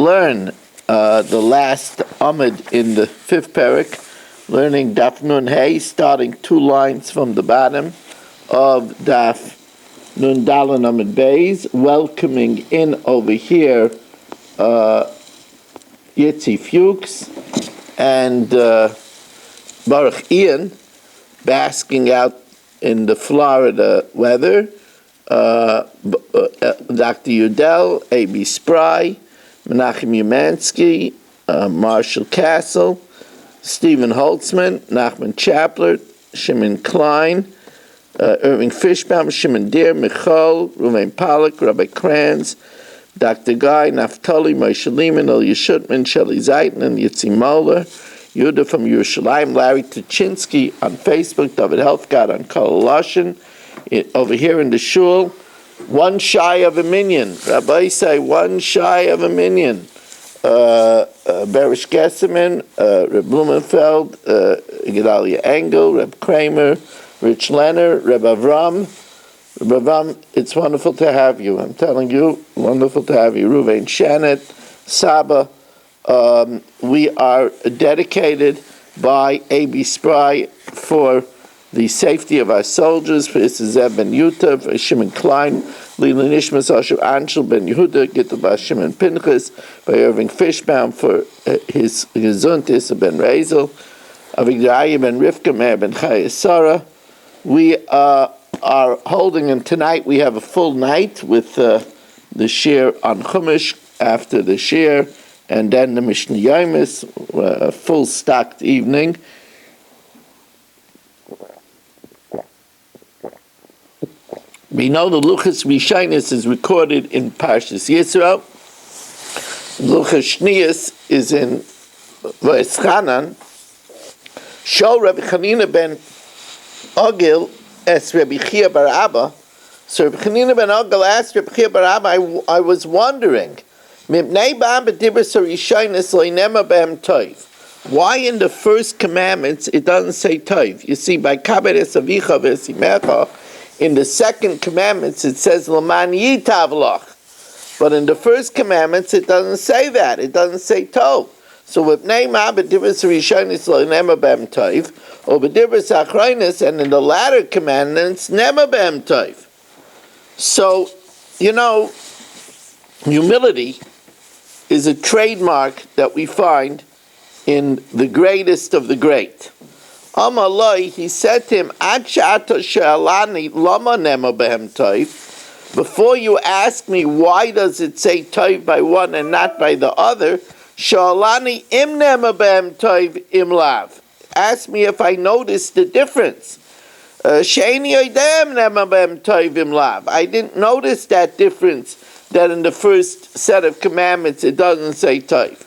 learn the last Amud in the fifth parak, learning Daf Nun Hey, starting 2 lines from the bottom of Daf Nun Dalan Amud Beis, welcoming in over here Yitzi Fuchs and Baruch Ian, basking out in the Florida weather, Dr. Udell, A.B. Spry, Menachem Umansky, Marshall Castle, Stephen Holtzman, Nachman Chapler, Shimon Klein, Irving Fishbaum, Shimon Deer, Michal, Ruvain Pollack, Rabbi Kranz, Dr. Guy, Naftali, Moshe Lehman, Ilya Shutman, Shelley Zayton, and Yitzi Moller, Yuda from Yerushalayim, Larry Tuchinsky on Facebook, David Helfgott on Kolashin, over here in the shul, one shy of a minion. Rabbi say one shy of a minion. Berish Gesserman, Reb Blumenfeld, Gedalia Engel, Reb Kramer, Rich Leonard, Reb Avram. Reb Avram, it's wonderful to have you. I'm telling you, wonderful to have you. Ruvain Shanet, Saba. We are dedicated by A.B. Spry for the safety of our soldiers, for Zeb Ben Yuta, for Shimon Klein, Lila Nishmas Asher Anshel Ben Yehuda, Gittel Shimon Pinchas, by Irving Fishbaum for his Gezuntis Ben Rezel, Avigdor Ben Rivka, Meir Ben Chaya Sarah. We are holding, and tonight we have a full night with the shir on Chumash after the shir, and then the Mishnah Yomis, a full stocked evening. We know the Luchas Rishonis is recorded in Parshas Yisro. Luchas Shnius is in V'eschanan. Shol Rabbi Chanina ben Ogil es Rabbi Chia bar Abba. So Rabbi Chanina ben Ogil asked Rabbi Chia bar Abba, I was wondering, why in the first commandments it doesn't say Tov? You see, by Kaberes Avicha V'esimecha, in the second commandments it says L'man Yitav Lach. But in the first commandments it doesn't say that. It doesn't say Tov. So with Neymar b'divros Rishonis L'nema b'em Tov, or b'divros Achronis, and in the latter commandments Nema b'em Tov. So, humility is a trademark that we find in the greatest of the great. Amalai, he said to him, before you ask me why does it say toiv by one and not by the other, shalani im nema behem toiv im lav. Ask me if I noticed the difference. Sheini oidem nema behem toiv im lav. I didn't notice that difference, that in the first set of commandments it doesn't say toiv.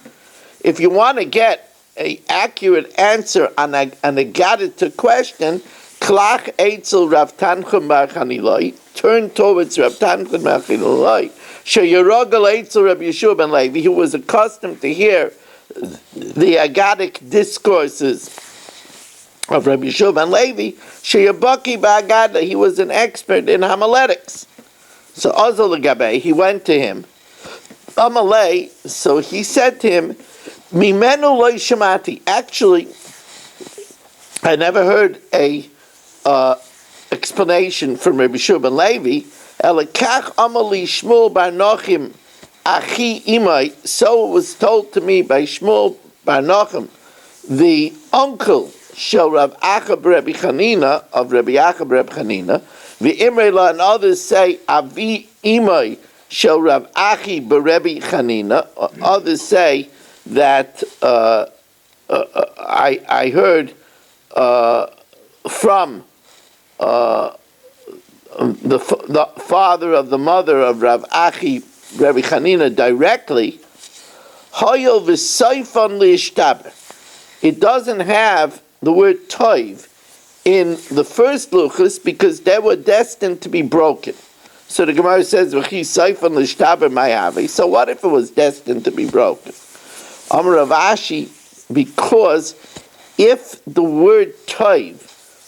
If you want to get an accurate answer on a gadita question, klach eitzel Rav Tanchem bar Chanilai, turn towards Rav Tanchem bar Chanilai, sheyarogel eitzel Rabbi Yeshua ben Levi, who was accustomed to hear the agadic discourses of Rabbi Yeshua ben Levi, sheyabaki ba'agada, he was an expert in homiletics. So Azal Gabe, he went to him. Amalei, so he said to him, Mimenu loy shamati. Actually, I never heard a explanation from Rabbi Yeshua ben Levi. Elakach amali Shmuel bar Nochim achi imai. So it was told to me by Shmuel bar Nochim, the uncle shel Rav Achab Rabbi Chanina of Rabbi Achab Rabbi Chanina. The Imrela and others say Avi imai shel Rav Achi Rabbi Chanina. Others say that I heard from the father of the mother of Rav Achi Rabbi Chanina directly. Hoyel v'soifon li'ishtaber. It doesn't have the word toiv in the first luchas because they were destined to be broken. So the Gemara says, "V'chi soifon li'ishtaber ma'avi." So what if it was destined to be broken? Amar Rav Ashi, because if the word toiv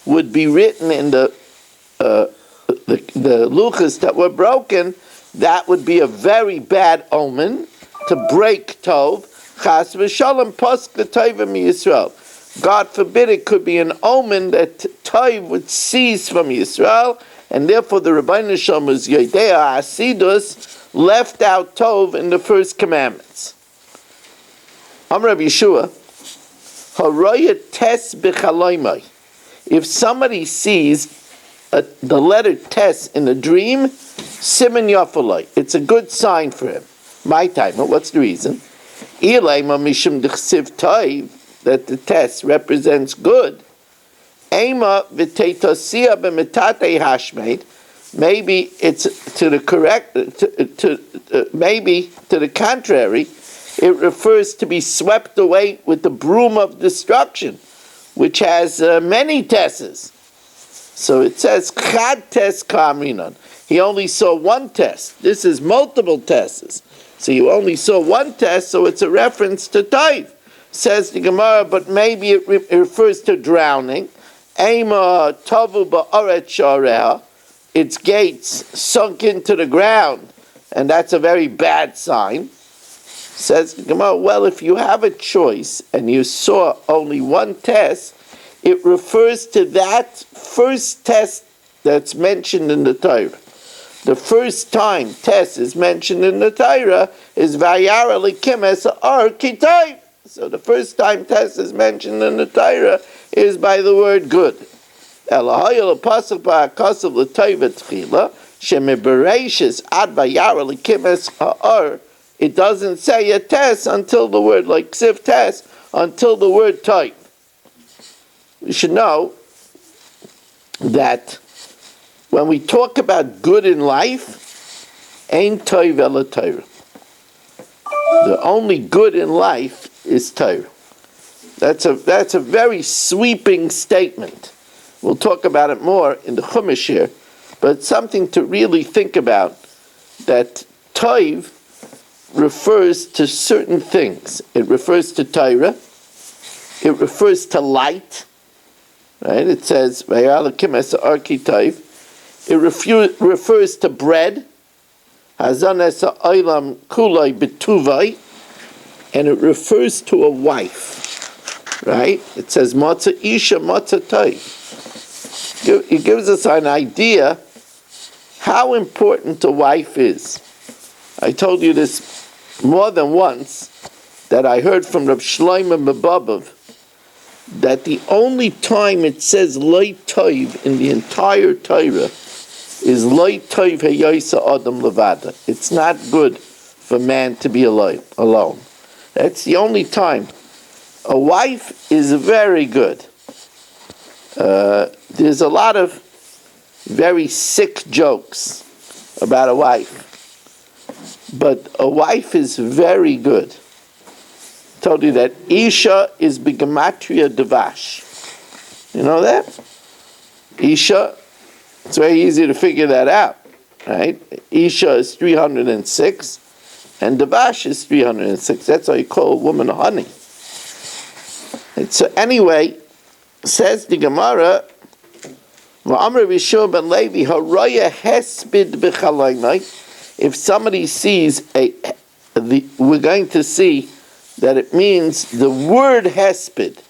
would be written in the luchas that were broken, that would be a very bad omen, to break Tov, Chas v'shalom posk the Tov Yisrael. God forbid it could be an omen that Tov would cease from Yisrael, and therefore the Rebbeinu Shalom was Yodea Asidus, left out Tov in the first commandments. Amar Rabbi Yeshua, Haroya tes b'chaloymai. If somebody sees the letter tes in a dream, siman yafalai, it's a good sign for him. My time. What's the reason? Ilayma mishum d'chsiv tov, that the tes represents good. Ema v'teitosia b'metatei hashmeid. Maybe it's to the correct. Maybe to the contrary. It refers to be swept away with the broom of destruction, which has many tesses. So it says, Chad tes kamrinan. He only saw one test. This is multiple tesses. So you only saw one test, so it's a reference to Tov. Says the Gemara, but maybe it refers to drowning. Ema tavu ba'aret shareha. Its gates sunk into the ground, and that's a very bad sign. Says the Gemara, well, if you have a choice and you saw only one test, it refers to that first test that's mentioned in the Torah. The first time test is mentioned in the Torah is Vayara Likim Es Ar Kitayv. So the first time test is mentioned in the Torah is by the word good. Elahayel Apostle Ba'akasav L'Toiva Tchila Shemibereshis Ad Vayara Likim Es Ar. It doesn't say a test until the word, like ksiv test, until the word Tov. We should know that when we talk about good in life, ain't Tov ela Torah. The only good in life is Torah. That's a very sweeping statement. We'll talk about it more in the Chumash here, but it's something to really think about, that Tov refers to certain things. It refers to Torah. It refers to light. Right? It says, it refers to bread. And it refers to a wife. Right? It says, Matzah Isha, Matzah Toiv. It gives us an idea how important a wife is. I told you this more than once, that I heard from Reb Shlomo Mebabov, that the only time it says Loi Tov in the entire Torah is Loi Tov Heyosa Adam Levada. It's not good for man to be alone. That's the only time. A wife is very good. There's a lot of very sick jokes about a wife. But a wife is very good. I told you that Isha is Bigamatria Devash. You know that? Isha, it's very easy to figure that out, right? Isha is 306, and Devash is 306. That's how you call a woman honey. And so anyway, says the Gemara, V'amr Rishon ben Levi, Haraya hespid b'chalaynai. If somebody sees we're going to see that it means the word hesped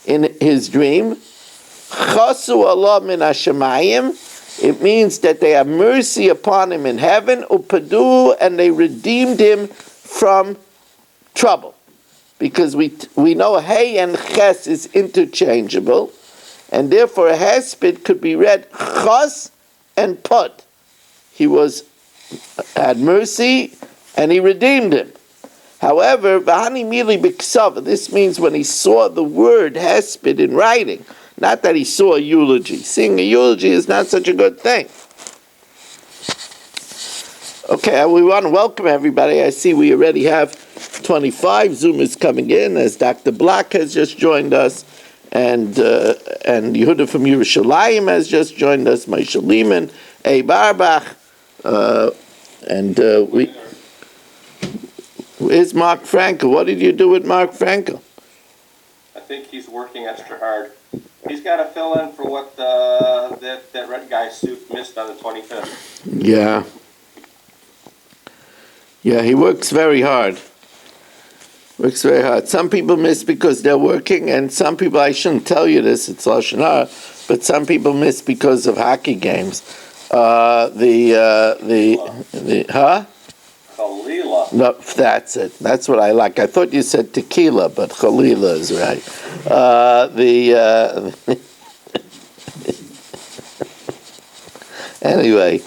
in his dream. Chasu Allah min hashemayim. It means that they have mercy upon him in heaven. Upadu, and they redeemed him from trouble, because we know hey and ches is interchangeable, and therefore hesped could be read chas and put. He had mercy, and he redeemed him. However, v'hani mili b'ksav, this means when he saw the word hesped in writing, not that he saw a eulogy. Seeing a eulogy is not such a good thing. Okay, we want to welcome everybody. I see we already have 25. Zoom is coming in, as Dr. Black has just joined us, and Yehuda from Yerushalayim has just joined us, Moshe Lehman, A. Barbach, where's Mark Frankel? What did you do with Mark Frankel? I think he's working extra hard. He's got to fill in for what that red guy suit missed on the 25th. Yeah, he works very hard. Works very hard. Some people miss because they're working, and some people, I shouldn't tell you this, it's Lashon Hara, but some people miss because of hockey games. Huh? Khalila. No, that's it. That's what I like. I thought you said tequila, but Khalila is right. Anyway,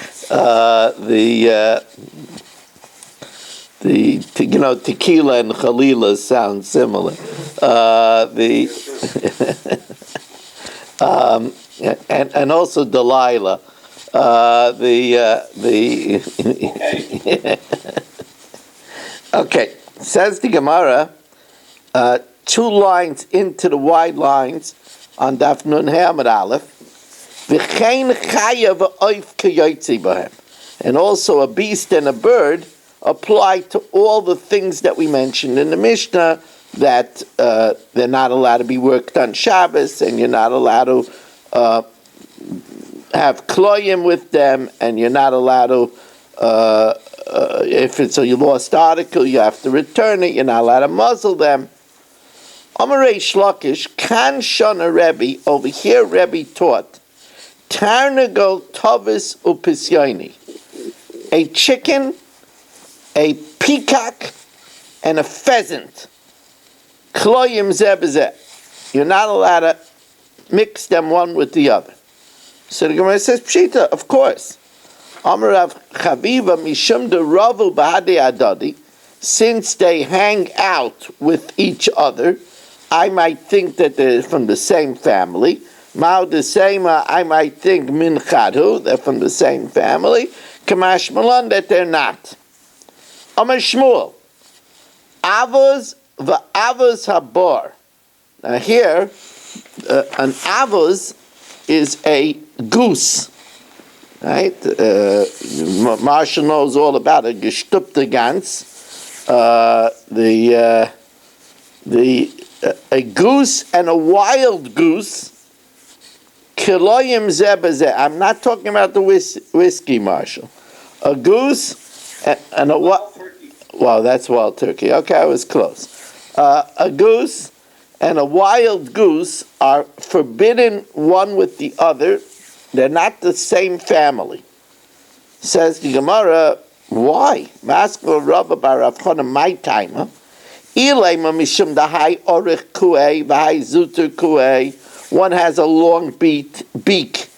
tequila and Khalila sound similar. And also Delilah. Okay, says the Gemara, 2 lines into the wide lines on Daf Nun He Amud Aleph, v'chein chaya v'oif k'yotzi b'hem, and also a beast and a bird apply to all the things that we mentioned in the Mishnah, that they're not allowed to be worked on Shabbos, and you're not allowed to have kloyim with them, and you're not allowed to, if it's a lost article, you have to return it, you're not allowed to muzzle them. Amarei Shlakish, Kan Shana Rebbe, over here Rebbe taught, Tarnagol Tovis Upisyoni, a chicken, a peacock, and a pheasant. Kloyim zebezeh. You're not allowed to mix them one with the other. So the Gemara says, Pshita, of course. Amarav Chaviva Mishum de Ravu Bahade Adadi, since they hang out with each other, I might think that they're from the same family. Mao de Sema, I might think Min Chadhu, they're from the same family. Kamash Malon, that they're not. Amar Shmuel, Avos v'Avos Habar. Now here, an Avos is a goose, right? Marshall knows all about it. Gestupte Gans, a goose and a wild goose. Kiloyim zebazeh. I'm not talking about the whiskey, Marshall. A goose and a what? Wow, that's wild turkey. Okay, I was close. A goose and a wild goose are forbidden one with the other. They're not the same family. Says the Gemara, why? Maskal Rabba bar Rav Chana, my timer. Ilema mishum dahai orich kuei v'hai zuter kuei. One has a long beak,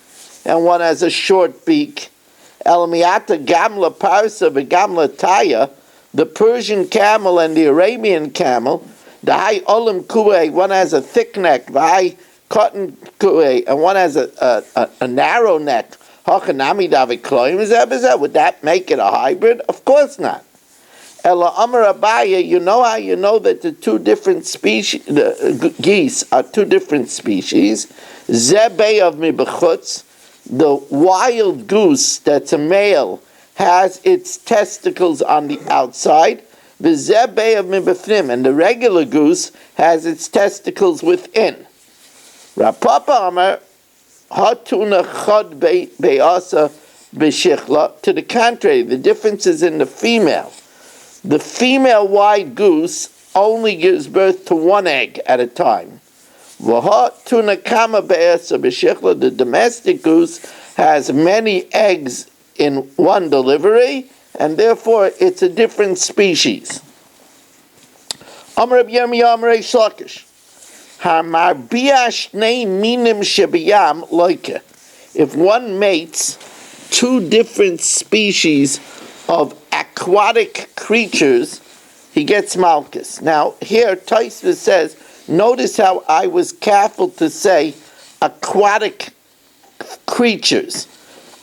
and one has a short beak. El miata gamla parsa v'gamla taya. The Persian camel and the Arabian camel, the high olim kuei, one has a thick neck, the high cotton kuei, and one has a narrow neck. Would that make it a hybrid? Of course not. Ela Amar Abaya, you know how you know that the two different species, the geese are two different species. Zebei of mibechutz, the wild goose that's a male, has its testicles on the outside. The zebei of mibefnim, and the regular goose has its testicles within. Rapapa Amar hatuna chod be'asa b'shichla. To the contrary, the difference is in the female. The female white goose only gives birth to one egg at a time. V'hatuna kama be'asa b'shichla. The domestic goose has many eggs in one delivery, and therefore it's a different species. Amar Reb Yirmiyah Amar Reish Lakish, Hamarbia shnei minim shebiyam loike. If one mates two different species of aquatic creatures, he gets malchus. Now here Tosfos says, notice how I was careful to say aquatic creatures.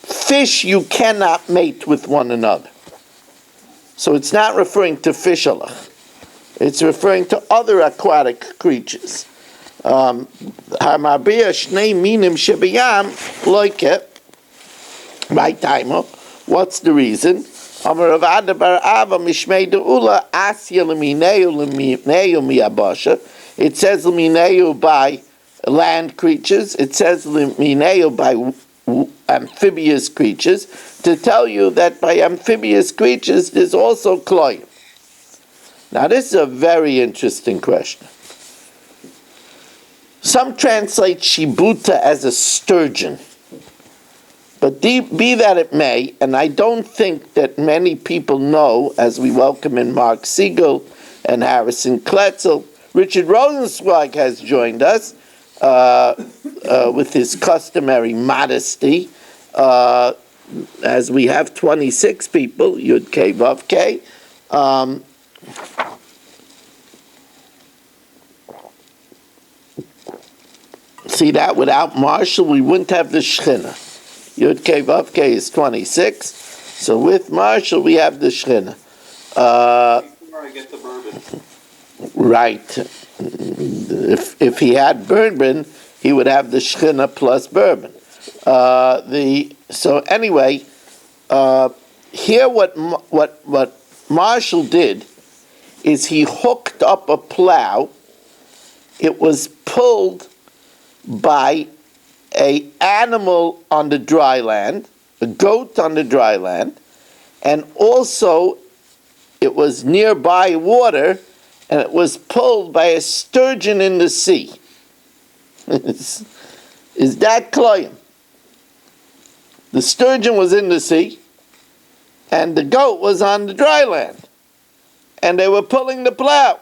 Fish you cannot mate with one another. So it's not referring to fishalach. It's referring to other aquatic creatures. Hamarbia shnei minim shebiyam loike. My timer. What's the reason? Amar Rav Ada bar Ava mishmei deula asya lemineu miyabasha. It says lemineu by land creatures. It says lemineu by amphibious creatures, to tell you that by amphibious creatures there's also kloyim. Now this is a very interesting question. Some translate shibuta as a sturgeon. But be that it may, and I don't think that many people know, as we welcome in Mark Siegel and Harrison Kletzel, Richard Rosenzweig has joined us with his customary modesty. As we have 26 people, Yud K Vav K. See that? Without Marshall, we wouldn't have the Shechina. Yud K Vav K is 26. So with Marshall, we have the Shechina. Before I get the bourbon. Right. If he had bourbon, he would have the Shechina plus bourbon. So anyway, here what Marshall did is he hooked up a plow. It was pulled by an animal on the dry land, a goat on the dry land, and also it was nearby water, and it was pulled by a sturgeon in the sea. Is that kloyim? The sturgeon was in the sea, and the goat was on the dry land, and they were pulling the plow.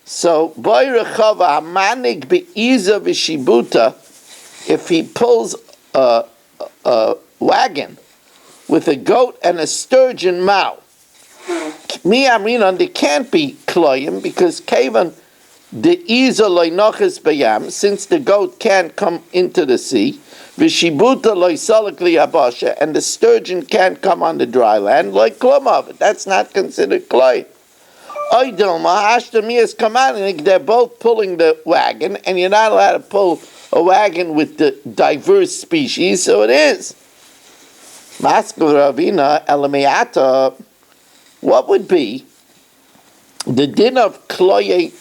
So, boy rechava hamanig be'iza v'shibuta, if he pulls a wagon with a goat and a sturgeon mouth, mi amrinan, they can't be kloyim, because kevan de'iza loinoches bayam, since the goat can't come into the sea, v'shibuta loisalak liyabasha, and the sturgeon can't come on the dry land, like klum of it. That's not considered kloyim. They're both pulling the wagon, and you're not allowed to pull a wagon with the diverse species, so it is. What would be the din of kloye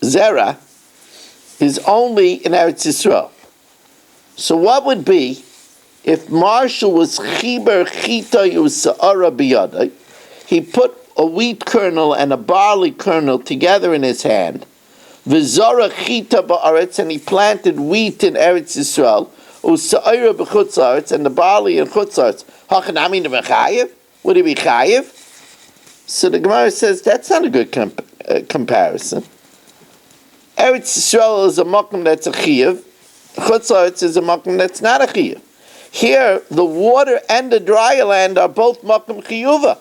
zera is only in Eretz Yisrael. So what would be if Marshall was chiber chita yusa'ara biyadai? He put a wheat kernel and a barley kernel together in his hand. V'zara chita ba'aretz, and he planted wheat in Eretz Yisrael. Usa'ira b'chutz haaretz, and the barley in chutz haaretz. Hachanami ne'mechayev? Would he be chayev? So the Gemara says that's not a good comparison. Eretz Yisrael is a makom that's a chiyev. Chutz haaretz is a makom that's not a chiyev. Here, the water and the dry land are both makom chiyuva.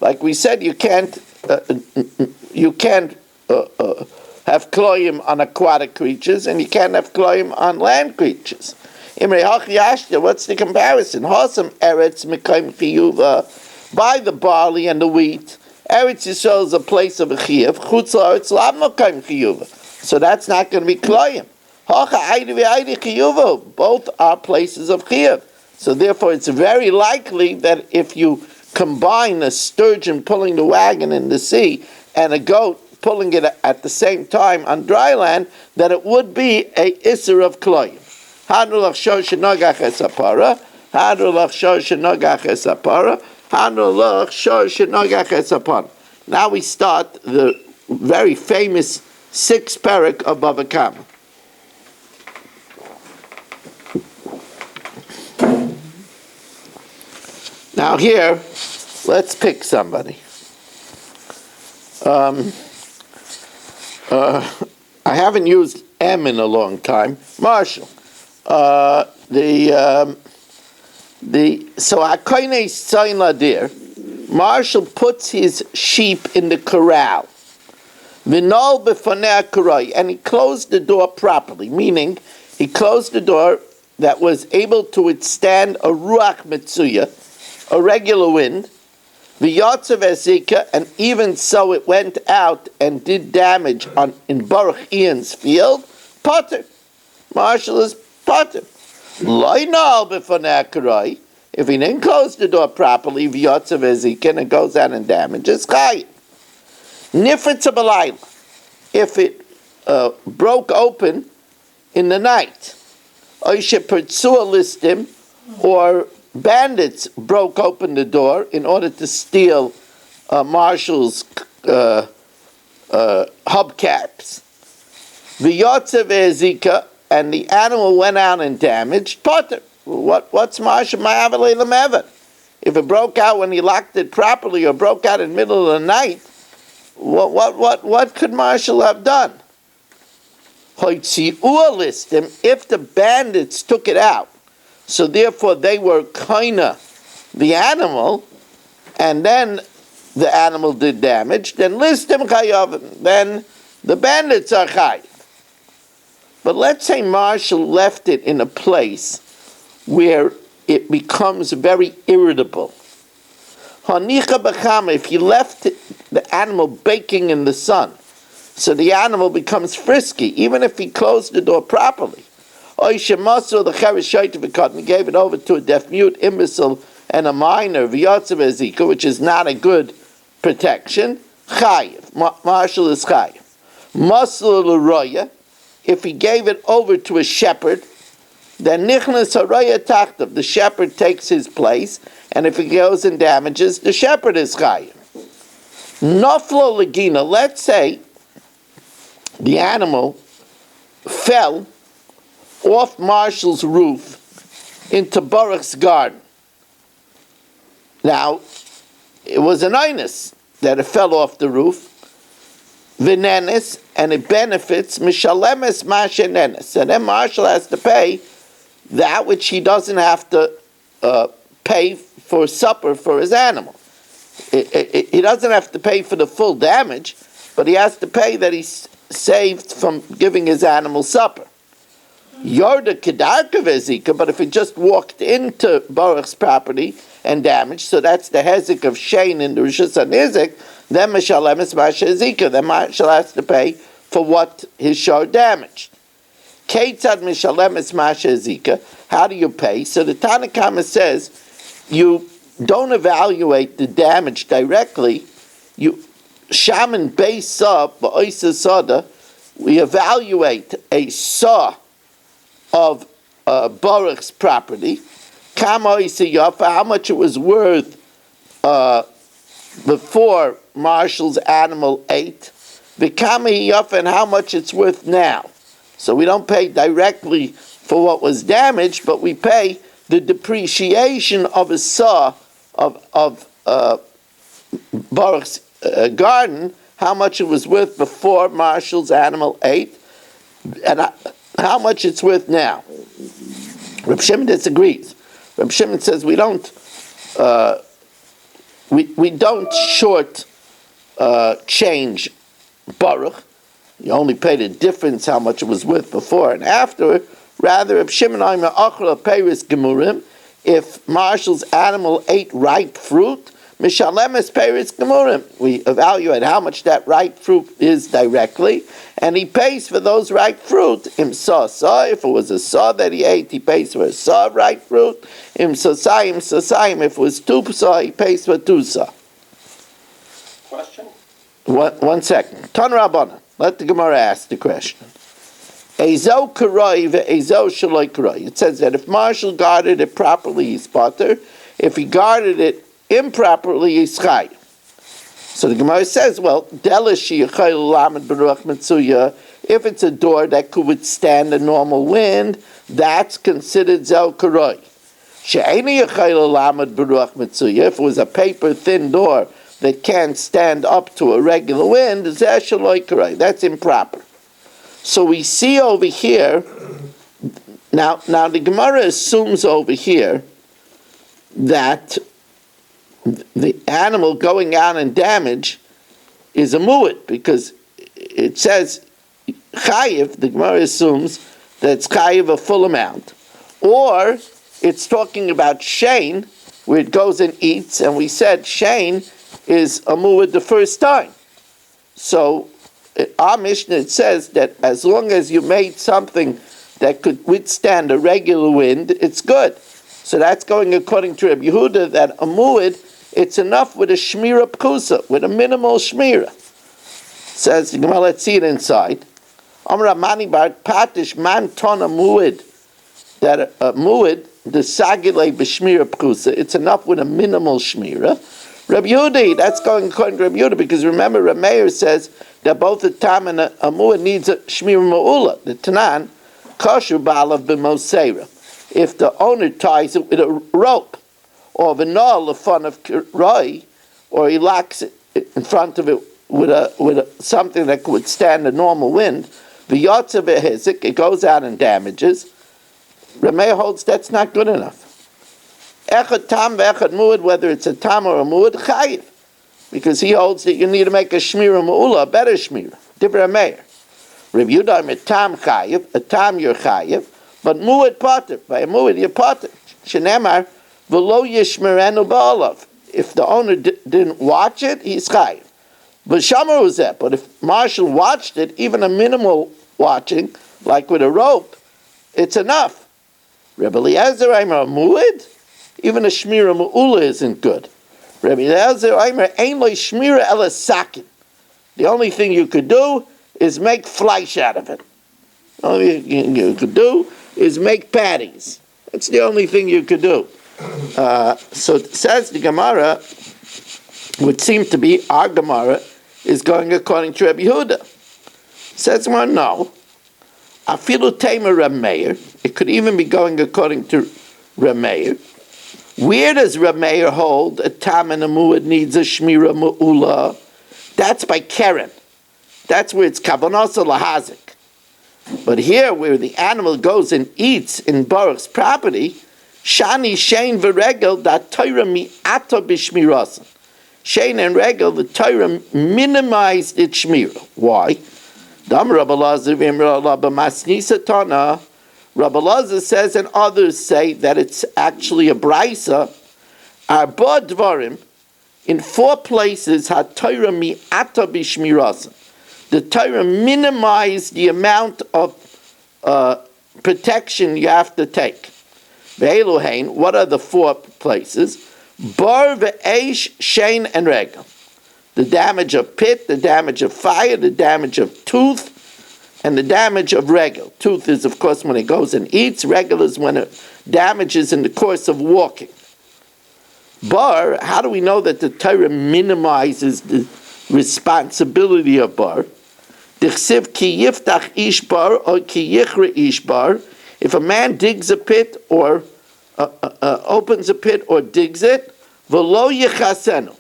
Like we said, you can't have kloyim on aquatic creatures, and you can't have kloyim on land creatures. Imrei hachi yashta, what's the comparison? Hasam eretz mikayim chiyuva, by the barley and the wheat. Eretz Yisrael is a place of a chiyuv. Chutz haaretz lav mikayim chiyuva. So that's not going to be kloyim. Both are places of chiyuv. So therefore, it's very likely that if you combine a sturgeon pulling the wagon in the sea and a goat pulling it at the same time on dry land, that it would be a isser of kloyim. Hadrulach shor shenogach esapara, hadrulach shor shenogach esapara, hadrulach shor shenogach esapara. Now we start the very famous 6th parak of Bava Kama. Now here, let's pick somebody. I haven't used M in a long time. Marshall. So Akoine Tzayin Ladir, Marshall puts his sheep in the corral. V'nol b'fonei ha'karoi, and he closed the door properly, meaning he closed the door that was able to withstand a ruach mitzuya, a regular wind, v'yotzav ezika, and even so it went out and did damage in Baruch Ian's field. Potter, Marshall is potter. Loinal b'fonei ha'karoi, if he didn't close the door properly, v'yotzav ezika, and it goes out and damages chayim. Nifritz b'layla, if it broke open in the night. Oisha Pertsua listim, or bandits broke open the door in order to steal Marshall's hubcaps. V'yotze ve'ezika, and the animal went out and damaged. Potter. What's Marshall ma'avalei l'mevet? If it broke out when he locked it properly, or broke out in the middle of the night, what could Marshall have done? Hoitzi'ua listim, if the bandits took it out, so therefore they were kinda the animal, and then the animal did damage, then listim chayavim, then the bandits are chayav. But let's say Marshall left it in a place where it becomes very irritable. Hanicha b'chama, if you left the animal baking in the sun, so the animal becomes frisky, even if he closed the door properly. Oishemasur the cheresh and gave it over to a deaf mute, imbecile, and a minor, v'yotzav ezika, which is not a good protection. Chayiv, Marshall is chayiv. Masur l'roya, if he gave it over to a shepherd, then nichnas haraya tachtav, the shepherd takes his place, and if he goes and damages, the shepherd is chayiv. Noflo legina, let's say the animal fell off Marshall's roof into Baruch's garden. Now, it was an inus that it fell off the roof, v'nenes, and it benefits mishalemes mashenenes, and then Marshall has to pay that which he doesn't have to pay for supper for his animal. He doesn't have to pay for the full damage, but he has to pay that he's saved from giving his animal supper. Yorda kedarka vezika, but if he just walked into Baruch's property and damaged, so that's the hezek of Shane in the Rishus HaNizik, then Mishalem is Mashezika, then Marshall has to pay for what his shor damaged. Ketzad Mishalem is Mashezika, how do you pay? So the Tanna Kama says, you don't evaluate the damage directly, you shaman base up, we evaluate a saw of Baruch's property, how much it was worth before Marshall's animal ate, and how much it's worth now. So we don't pay directly for what was damaged, but we pay the depreciation of a saw of Baruch's garden, how much it was worth before Marshall's animal ate, and how much it's worth now. Reb Shimon disagrees. Reb Shimon says we don't short change Baruch. You only pay the difference how much it was worth before and after. Rather, Reb Shimon Aimer Achra Peiris Gemurim, if Marshall's animal ate ripe fruit, Mishalemes Peiris Gemurim, we evaluate how much that ripe fruit is directly, and he pays for those ripe fruit. Im saw, if it was a saw that he ate, he pays for a saw of ripe fruit. Im sasayim, if it was two saw, he pays for two saw. Question? One second. Ton Rabbana, let the Gemara ask the question. Ezo karoi ve'ezo shaloi karoi. It says that if Marshall guarded it properly, he's potter. If he guarded it improperly, he's chay. So the Gemara says, well, if it's a door that could withstand a normal wind, that's considered zel karoi. If it was a paper thin door that can't stand up to a regular wind, that's improper. So we see over here, now the Gemara assumes over here that the animal going out and damage is a mu'id, because it says chayiv, the Gemara assumes that it's chayiv a full amount. Or it's talking about shein, where it goes and eats, and we said shein is a mu'id the first time. So our Mishnah, it says that as long as you made something that could withstand a regular wind, it's good. So that's going according to Rabbi Yehuda, that a mu'id, it's enough with a shmira pkusa, with a minimal shmira. Says the Gemara, let's see it inside. Amra mani bar patish man ton a mu'id that a muad, the sagile b'shmira pchusa, it's enough with a minimal shmira. Rabbi Yehudi, that's going according to Rabbi Yehudi, because remember, Rabbi Meir says that both a tam and a muad needs a shmira ma'ula. The Tanan, kosher ba'alav b'moseira. If the owner ties it with a rope, or v'nol fun of roi, or he locks it in front of it with something that could withstand a normal wind, the yotza v'hizik, it goes out and damages. Rabbi Meir holds that's not good enough. Echad tam ve'echad muad, whether it's a tam or a muad, chayiv, because he holds that you need to make a shmira ma'ula, a better shmira. Different Meir. Rabbi Yudah mit tam chayiv, a tam you're chayiv, but muad pater, by a muad you're pater. Shenemar v'lo yishmerenu ba'alav. If the owner didn't watch it, he's chayiv. But Shamar was that. But if Marshall watched it, even a minimal watching, like with a rope, it's enough. Rabbi Eliezer Aimer muad, even a shmira ma'ula isn't good. Rabbi Eliezer Aimer ain't like shmira ela sakin. The only thing you could do is make flesh out of it. The only thing you could do is make patties. That's the only thing you could do. So it says the Gemara, would seem to be our Gemara, is going according to Rabbi Yehuda. Says well, no. Afilu Tamer Rabbi Meir. It could even be going according to Rabbi Meir. Where does Rabbi Meir hold a tam and a muad needs a shmira ma'ula? That's by Keren. That's where it's kavanasa lahazik. But here, where the animal goes and eats in Baruch's property, shani shein v'regel da Torah mi'ata b'shmirasan. Shein and regel, the Torah minimized its shmira. Why? Dam Rabbi Lazar v'imra b'masnisa tana. Rabbi Lazar says, and others say that it's actually a brisa. Arba dvarim, in 4 places, ha Torah mi'ata b'shmirasan. The Torah minimized the amount of protection you have to take. Ve'eluhain, what are the 4 places? Bar ve'esh, shein, and regel. The damage of pit, the damage of fire, the damage of tooth, and the damage of regel. Tooth is, of course, when it goes and eats. Regel is when it damages in the course of walking. Bar, how do we know that the Torah minimizes the responsibility of bar? Dichsiv ki yiftach ish bar or ki yichre ish bar. If a man digs a pit or opens a pit or digs it, v'lo yichasenu.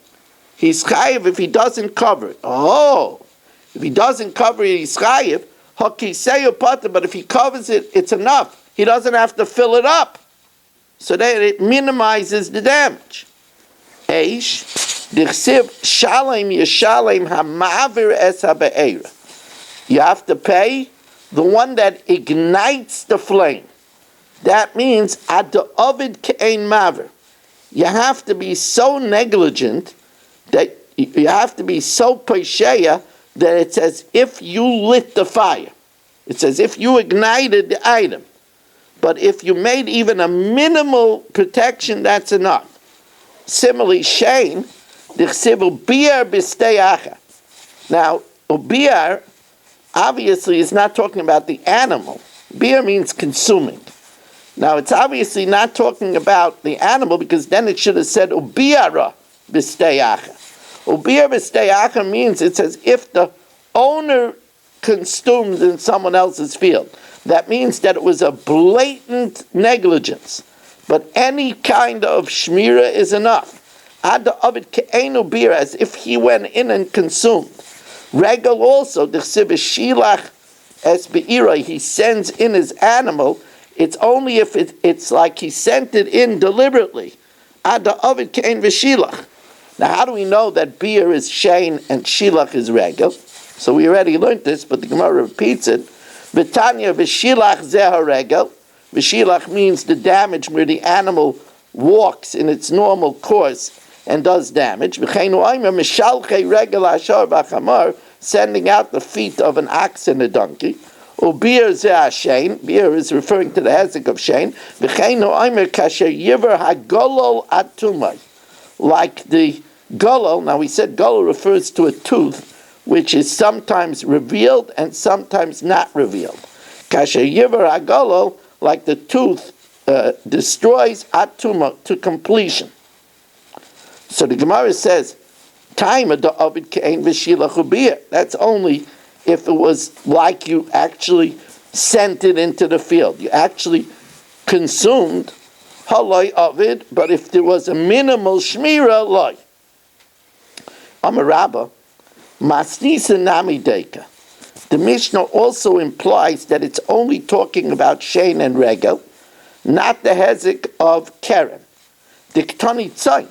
He's chayiv if he doesn't cover it. Oh, if he doesn't cover it, he's chayiv. Hakiseyu pater, but if he covers it, it's enough. He doesn't have to fill it up. So that it minimizes the damage. Eish, dichsiv shalem yeshalem hamavir es habe'era. You have to pay the one that ignites the flame. That means ad ovid ke'ein maver. You have to be so negligent that you have to be so pesheya that it's as if you lit the fire. It's as if you ignited the item. But if you made even a minimal protection, that's enough. Similarly, shein, dichsiv ubiyar b'steyacha. Now, ubiyar obviously is not talking about the animal. Beer means consuming. Now, it's obviously not talking about the animal because then it should have said ubiyara b'steyacha. Ubiyar b'steyacha means it's as if the owner consumed in someone else's field. That means that it was a blatant negligence. But any kind of shmira is enough. Ad ovid ke'enu bir, as if he went in and consumed. Regel also, the shilach es be'ira, he sends in his animal. It's only if it's like he sent it in deliberately. Ad ovid ke'en v'shilach. Now, how do we know that beer is shein and shilach is regel? So we already learned this, but the Gemara repeats it. V'tanya v'shilach zeh regel. V'shilach means the damage where the animal walks in its normal course and does damage. V'cheinu aimer mishalchei regel ashar v'chamar, sending out the feet of an ox and a donkey. Ubir zeh hashein. Beer is referring to the hezek of shein. V'cheinu aimer kasher yiver hagolol atumai. Like the golol. Now we said golol refers to a tooth, which is sometimes revealed and sometimes not revealed. Kasher yiver hagolol, like the tooth destroys atuma to completion. So the Gemara says, "Time of the ovid kein v'shila chubiyah." That's only if it was like you actually sent it into the field. You actually consumed haloi ovid, but if there was a minimal shmira, loy. I'm a rabbi. Masnisa nami deka. The Mishnah also implies that it's only talking about shein and regel, not the hezek of keren. Diktani tzayin.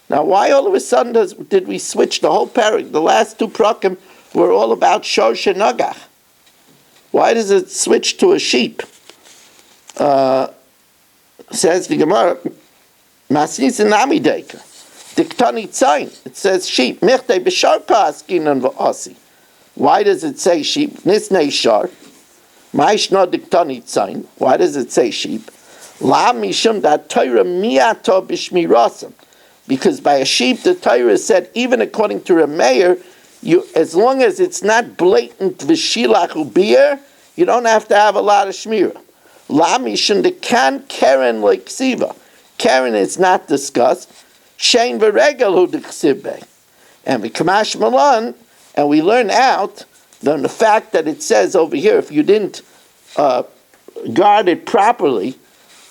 Now, why all of a sudden did we switch the whole parak? The last two prakim were all about shosh and nagach. Why does it switch to a sheep? Says the Gemara, Masnis and Amideka. Diktani tzayin. It says sheep. Michte b'shar pa'askinan v'asi. Why does it say sheep? Nisnei shar. Ma'ishna diktani tzayin. Why does it say sheep? La mishum da Torah miyato b'shmirasam. Because by a sheep, the Torah said, even according to Rameir, as long as it's not blatant v'shilach ubir, you don't have to have a lot of shmira. La mishum de kan keren like ksiva. Keren is not discussed. Shein v'regel hu d'ksibe. And we kamash malan, and we learn out from the fact that it says over here, if you didn't guard it properly,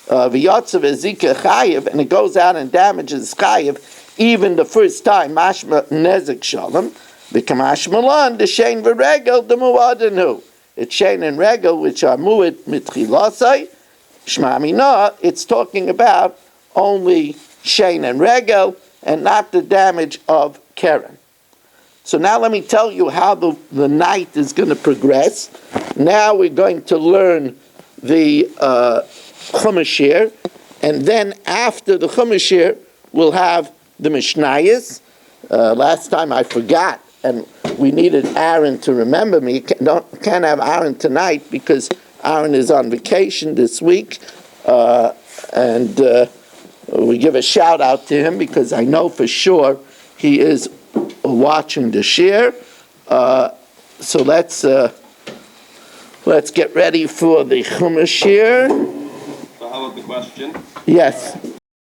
v'yotzav ezika chayiv, and it goes out and damages chayiv, even the first time, mashma nezek shalom, v'kamash malan, the shein v'regel, the muadenu. It's shein and regel, which are muad mitchilasai, shma mina, it's talking about only shein and regel, and not the damage of keren. So now let me tell you how the night is going to progress. Now we're going to learn the Chumashir, and then after the Chumashir, we'll have the Mishnayos. Last time I forgot, and we needed Aaron to remember me. Can't have Aaron tonight because Aaron is on vacation this week, and we give a shout out to him because I know for sure he is watching the shir. So let's get ready for the Chumashir. So how about the question? Yes.